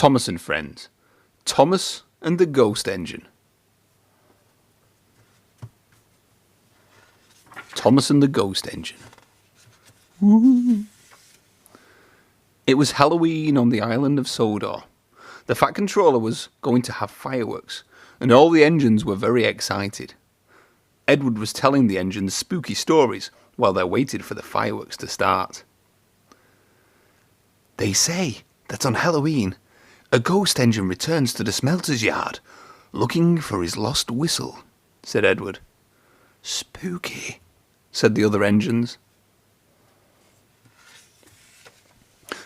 Thomas and Friends. Thomas and the Ghost Engine. Thomas and the Ghost Engine. Woo. It was Halloween on the island of Sodor. The Fat Controller was going to have fireworks, and all the engines were very excited. Edward was telling the engines spooky stories while they waited for the fireworks to start. They say that on Halloween, a ghost engine returns to the smelter's yard, looking for his lost whistle, said Edward. Spooky, said the other engines.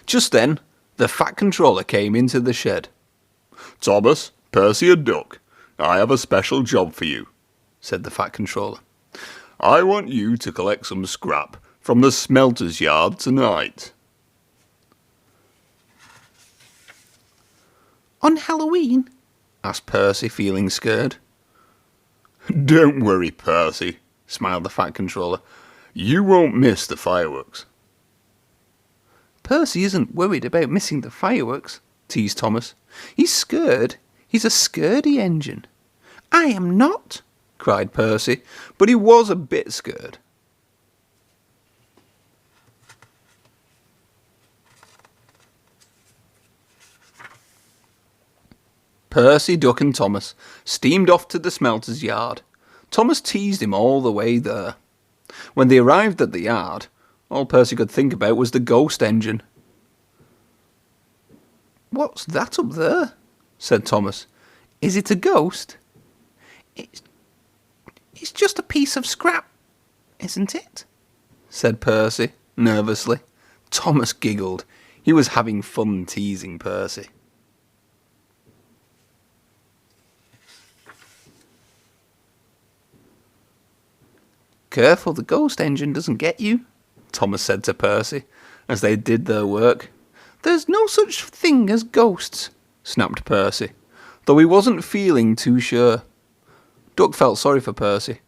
Just then, the Fat Controller came into the shed. Thomas, Percy and Duck, I have a special job for you, said the Fat Controller. I want you to collect some scrap from the smelter's yard tonight. On Halloween? Asked Percy, feeling scared. Don't worry, Percy, smiled the Fat Controller. You won't miss the fireworks. Percy isn't worried about missing the fireworks, teased Thomas. He's scared. He's a scaredy engine. I am not, cried Percy, but he was a bit scared. Percy, Duck and Thomas steamed off to the smelter's yard. Thomas teased him all the way there. When they arrived at the yard, all Percy could think about was the ghost engine. What's that up there? Said Thomas. Is it a ghost? It's just a piece of scrap, isn't it? Said Percy, nervously. Thomas giggled. He was having fun teasing Percy. Careful the ghost engine doesn't get you, Thomas said to Percy, as they did their work. There's no such thing as ghosts, snapped Percy, though he wasn't feeling too sure. Duck felt sorry for Percy.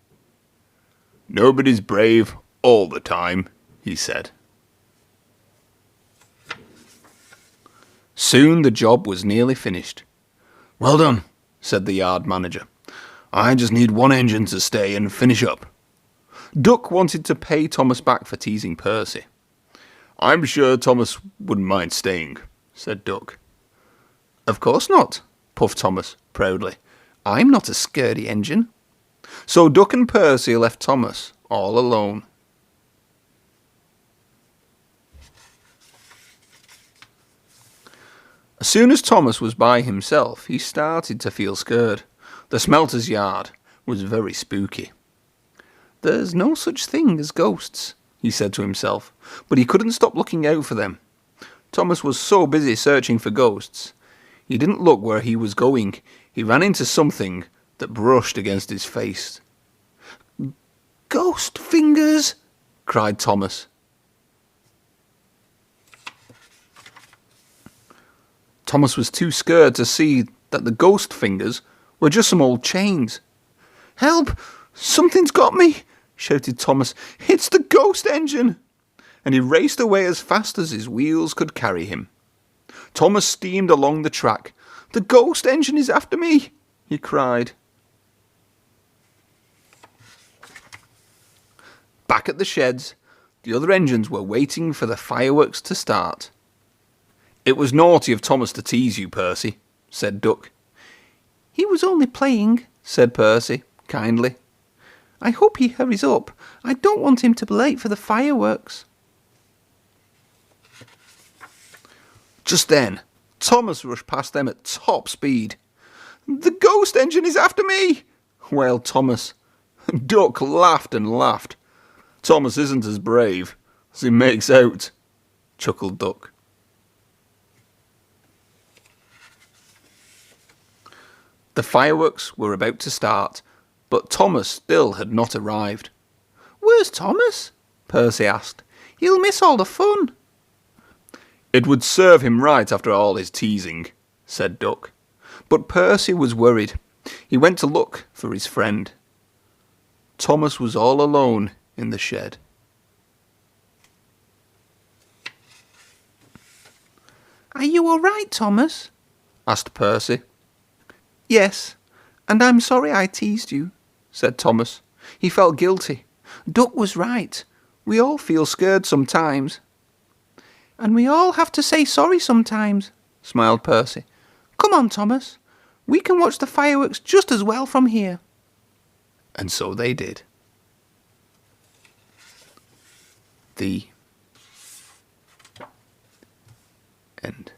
Nobody's brave all the time, he said. Soon the job was nearly finished. Well done, said the yard manager. I just need one engine to stay and finish up. Duck wanted to pay Thomas back for teasing Percy. I'm sure Thomas wouldn't mind staying, said Duck. Of course not, puffed Thomas proudly. I'm not a scaredy engine. So Duck and Percy left Thomas all alone. As soon as Thomas was by himself, he started to feel scared. The smelter's yard was very spooky. There's no such thing as ghosts, he said to himself, but he couldn't stop looking out for them. Thomas was so busy searching for ghosts. He didn't look where he was going. He ran into something that brushed against his face. Ghost fingers! Cried Thomas. Thomas was too scared to see that the ghost fingers were just some old chains. Help! Something's got me! Shouted Thomas. It's the ghost engine! And he raced away as fast as his wheels could carry him. Thomas steamed along the track. The ghost engine is after me! He cried. Back at the sheds, the other engines were waiting for the fireworks to start. It was naughty of Thomas to tease you, Percy, said Duck. He was only playing, said Percy, kindly. I hope he hurries up. I don't want him to be late for the fireworks. Just then, Thomas rushed past them at top speed. The ghost engine is after me, wailed Thomas. Duck laughed and laughed. Thomas isn't as brave as he makes out, chuckled Duck. The fireworks were about to start, but Thomas still had not arrived. Where's Thomas? Percy asked. He'll miss all the fun. It would serve him right after all his teasing, said Duck. But Percy was worried. He went to look for his friend. Thomas was all alone in the shed. Are you all right, Thomas? asked Percy. Yes, and I'm sorry I teased you, said Thomas. He felt guilty. Duck was right. We all feel scared sometimes. And we all have to say sorry sometimes, smiled Percy. Come on, Thomas. We can watch the fireworks just as well from here. And so they did. The end.